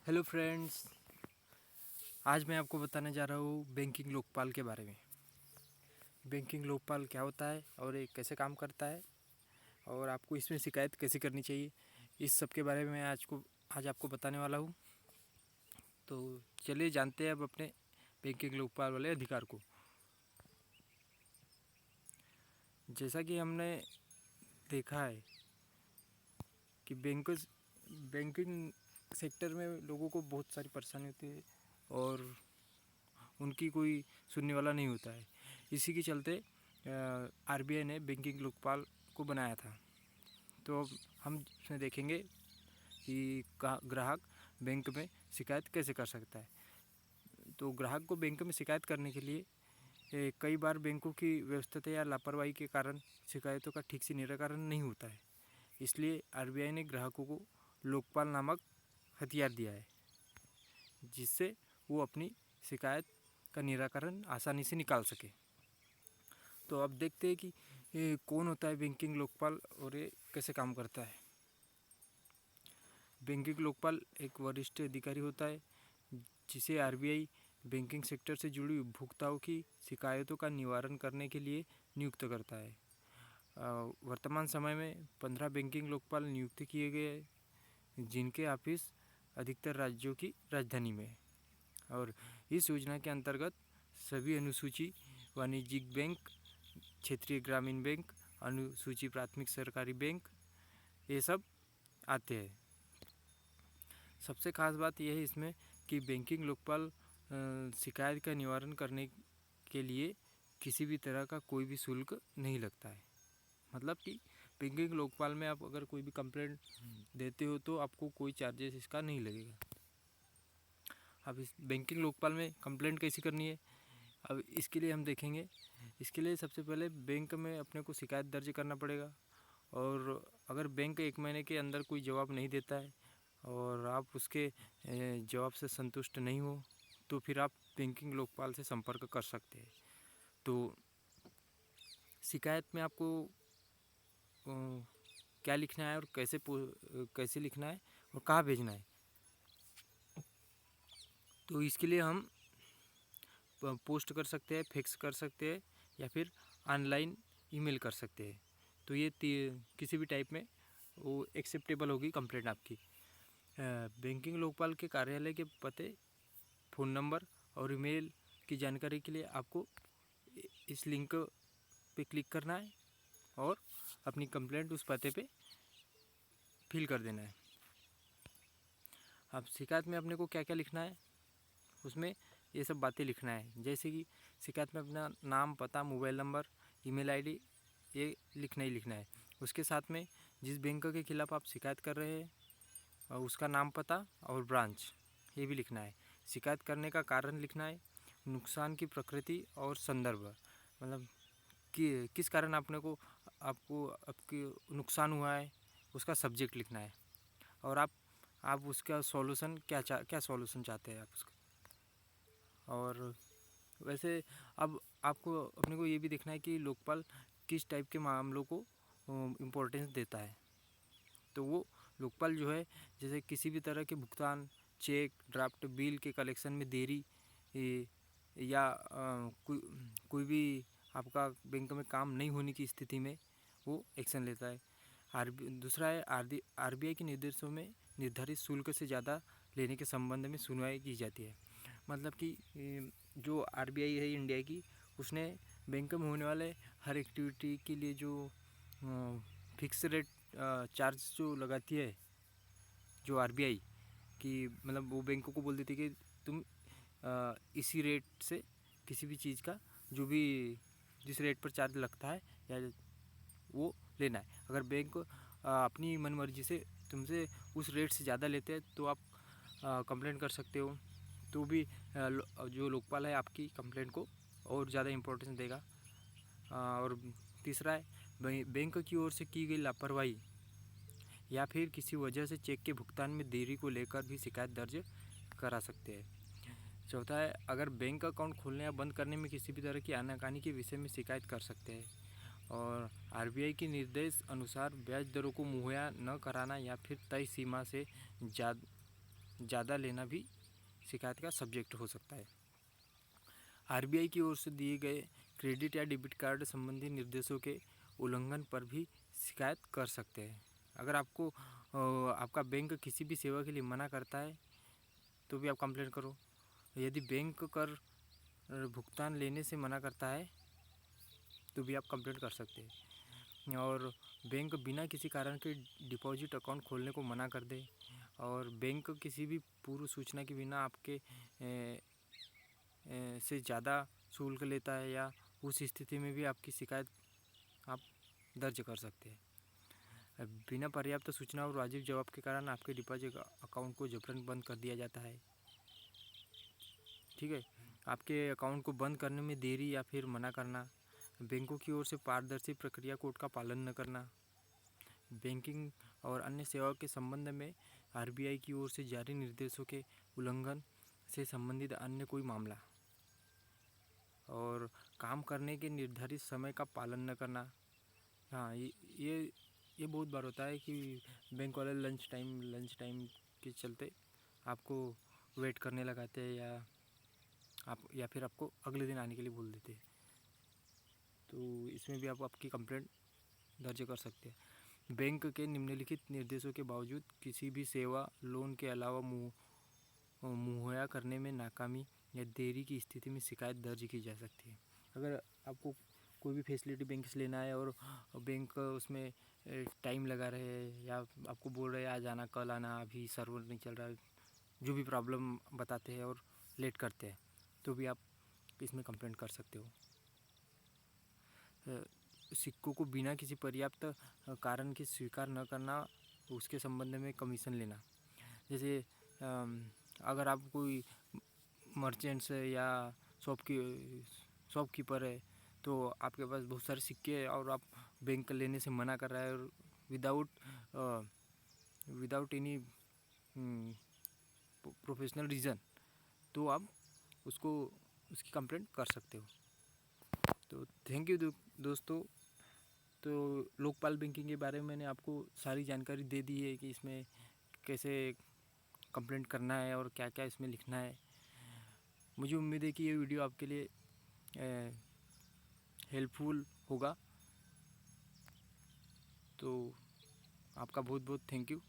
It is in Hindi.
हेलो फ्रेंड्स, आज मैं आपको बताने जा रहा हूँ बैंकिंग लोकपाल के बारे में। बैंकिंग लोकपाल क्या होता है और ये कैसे काम करता है और आपको इसमें शिकायत कैसे करनी चाहिए, इस सब के बारे में आज आपको बताने वाला हूँ। तो चलिए जानते हैं अब अपने बैंकिंग लोकपाल वाले अधिकार को। जैसा कि हमने देखा है कि बैंकिंग सेक्टर में लोगों को बहुत सारी परेशानी होती है और उनकी कोई सुनने वाला नहीं होता है। इसी के चलते आरबीआई ने बैंकिंग लोकपाल को बनाया था। तो अब हम इसमें देखेंगे कि ग्राहक बैंक में शिकायत कैसे कर सकता है। तो ग्राहक को बैंक में शिकायत करने के लिए कई बार बैंकों की व्यवस्था या लापरवाही के कारण शिकायतों का ठीक से निराकरण नहीं होता है। इसलिए आरबीआई ने ग्राहकों को लोकपाल नामक हथियार दिया है, जिससे वो अपनी शिकायत का निराकरण आसानी से निकाल सके। तो अब देखते हैं कि ये कौन होता है बैंकिंग लोकपाल और ये कैसे काम करता है। बैंकिंग लोकपाल एक वरिष्ठ अधिकारी होता है जिसे आरबीआई बैंकिंग सेक्टर से जुड़ी उपभोक्ताओं की शिकायतों का निवारण करने के लिए नियुक्त करता है। वर्तमान समय में 15 बैंकिंग लोकपाल नियुक्त किए गए हैं, जिनके ऑफिस अधिकतर राज्यों की राजधानी में है। और इस योजना के अंतर्गत सभी अनुसूची वाणिज्यिक बैंक, क्षेत्रीय ग्रामीण बैंक, अनुसूची प्राथमिक सरकारी बैंक, ये सब आते हैं। सबसे खास बात यह है इसमें कि बैंकिंग लोकपाल शिकायत का निवारण करने के लिए किसी भी तरह का कोई भी शुल्क नहीं लगता है। मतलब कि बैंकिंग लोकपाल में आप अगर कोई भी कंप्लेंट देते हो तो आपको कोई चार्जेस इसका नहीं लगेगा। अब इस बैंकिंग लोकपाल में कंप्लेंट कैसी करनी है, अब इसके लिए हम देखेंगे। इसके लिए सबसे पहले बैंक में अपने को शिकायत दर्ज करना पड़ेगा और अगर बैंक 1 महीने के अंदर कोई जवाब नहीं देता है और आप उसके जवाब से संतुष्ट नहीं हो तो फिर आप बैंकिंग लोकपाल से संपर्क कर सकते हैं। तो शिकायत में आपको क्या लिखना है और कैसे लिखना है और कहाँ भेजना है, तो इसके लिए हम पोस्ट कर सकते हैं, फैक्स कर सकते हैं या फिर ऑनलाइन ईमेल कर सकते हैं। तो ये किसी भी टाइप में वो एक्सेप्टेबल होगी कंप्लेंट आपकी। बैंकिंग लोकपाल के कार्यालय के पते, फ़ोन नंबर और ईमेल की जानकारी के लिए आपको इस लिंक पे क्लिक करना है और अपनी कंप्लेंट उस पते पे फिल कर देना है। अब शिकायत में अपने को क्या क्या लिखना है, उसमें ये सब बातें लिखना है। जैसे कि शिकायत में अपना नाम, पता, मोबाइल नंबर, ईमेल आईडी, ये लिखना ही लिखना है। उसके साथ में जिस बैंक के खिलाफ़ आप शिकायत कर रहे हैं और उसका नाम, पता और ब्रांच, ये भी लिखना है। शिकायत करने का कारण लिखना है, नुकसान की प्रकृति और संदर्भ, मतलब कि किस कारण आपको आपकी नुकसान हुआ है, उसका सब्जेक्ट लिखना है और आप उसका सॉल्यूशन क्या सॉल्यूशन चाहते हैं आप उसका। और वैसे अब आपको अपने को ये भी देखना है कि लोकपाल किस टाइप के मामलों को इम्पोर्टेंस देता है। तो वो लोकपाल जो है, जैसे किसी भी तरह के भुगतान, चेक, ड्राफ्ट, बिल के कलेक्शन में देरी या कोई भी आपका बैंक में काम नहीं होने की स्थिति में वो एक्शन लेता है। दूसरा है आरबीआई के निर्देशों में निर्धारित शुल्क से ज़्यादा लेने के संबंध में सुनवाई की जाती है। मतलब कि जो आरबीआई है इंडिया की, उसने बैंक में होने वाले हर एक्टिविटी के लिए जो फिक्स रेट चार्ज जो लगाती है जो आरबीआई की, मतलब वो बैंकों को बोल देती है कि तुम इसी रेट से किसी भी चीज़ का जो भी जिस रेट पर चार्ज लगता है या वो लेना है। अगर बैंक अपनी मनमर्जी से तुमसे उस रेट से ज़्यादा लेते हैं तो आप कंप्लेंट कर सकते हो। तो भी जो लोकपाल है आपकी कंप्लेंट को और ज़्यादा इम्पोर्टेंस देगा। और तीसरा है बैंक की ओर से की गई लापरवाही या फिर किसी वजह से चेक के भुगतान में देरी को लेकर भी शिकायत दर्ज करा सकते हैं। चौथा है, अगर बैंक अकाउंट खोलने या बंद करने में किसी भी तरह की आनाकानी के विषय में शिकायत कर सकते हैं। और आरबीआई के निर्देश अनुसार ब्याज दरों को मुहैया न कराना या फिर तय सीमा से ज़्यादा लेना भी शिकायत का सब्जेक्ट हो सकता है। आरबीआई की ओर से दिए गए क्रेडिट या डेबिट कार्ड संबंधी निर्देशों के उल्लंघन पर भी शिकायत कर सकते हैं। अगर आपको आपका बैंक किसी भी सेवा के लिए मना करता है तो भी आप कंप्लेंट करो। यदि बैंक कर भुगतान लेने से मना करता है तो भी आप कंप्लेंट कर सकते हैं। और बैंक बिना किसी कारण के डिपॉजिट अकाउंट खोलने को मना कर दे और बैंक किसी भी पूर्व सूचना के बिना आपके से ज़्यादा शुल्क लेता है, या उस स्थिति में भी आपकी शिकायत आप दर्ज कर सकते हैं। बिना पर्याप्त सूचना और वाजिब जवाब के कारण आपके डिपॉजिट अकाउंट को जबरन बंद कर दिया जाता है। ठीक है, आपके अकाउंट को बंद करने में देरी या फिर मना करना, बैंकों की ओर से पारदर्शी प्रक्रिया कोड का पालन न करना, बैंकिंग और अन्य सेवाओं के संबंध में आरबीआई की ओर से जारी निर्देशों के उल्लंघन से संबंधित अन्य कोई मामला, और काम करने के निर्धारित समय का पालन न करना। हाँ, ये बहुत बार होता है कि बैंक वाले लंच टाइम के चलते आपको वेट करने लगाते हैं, या फिर आपको अगले दिन आने के लिए बोल देते हैं। तो इसमें भी आप आपकी कंप्लेंट दर्ज कर सकते हैं। बैंक के निम्नलिखित निर्देशों के बावजूद किसी भी सेवा लोन के अलावा मुहैया करने में नाकामी या देरी की स्थिति में शिकायत दर्ज की जा सकती है। अगर आपको कोई भी फैसिलिटी बैंक से लेना है और बैंक उसमें टाइम लगा रहे हैं, या आपको बोल रहे हैं आज आना कल आना, अभी सर्वर नहीं चल रहा है, जो भी प्रॉब्लम बताते हैं और लेट करते हैं, तो भी आप इसमें कंप्लेंट कर सकते हो। सिक्कों को बिना किसी पर्याप्त कारण के स्वीकार न करना, उसके संबंध में कमीशन लेना। जैसे अगर आप कोई मर्चेंट्स है या शॉपकीपर है, तो आपके पास बहुत सारे सिक्के हैं और आप बैंक लेने से मना कर रहा है, और विदाउट एनी प्रोफेशनल रीज़न, तो आप उसकी कंप्लेंट कर सकते हो। तो थैंक यू दोस्तों। तो लोकपाल बैंकिंग के बारे में मैंने आपको सारी जानकारी दे दी है कि इसमें कैसे कंप्लेंट करना है और क्या क्या इसमें लिखना है। मुझे उम्मीद है कि ये वीडियो आपके लिए हेल्पफुल होगा। तो आपका बहुत बहुत थैंक यू।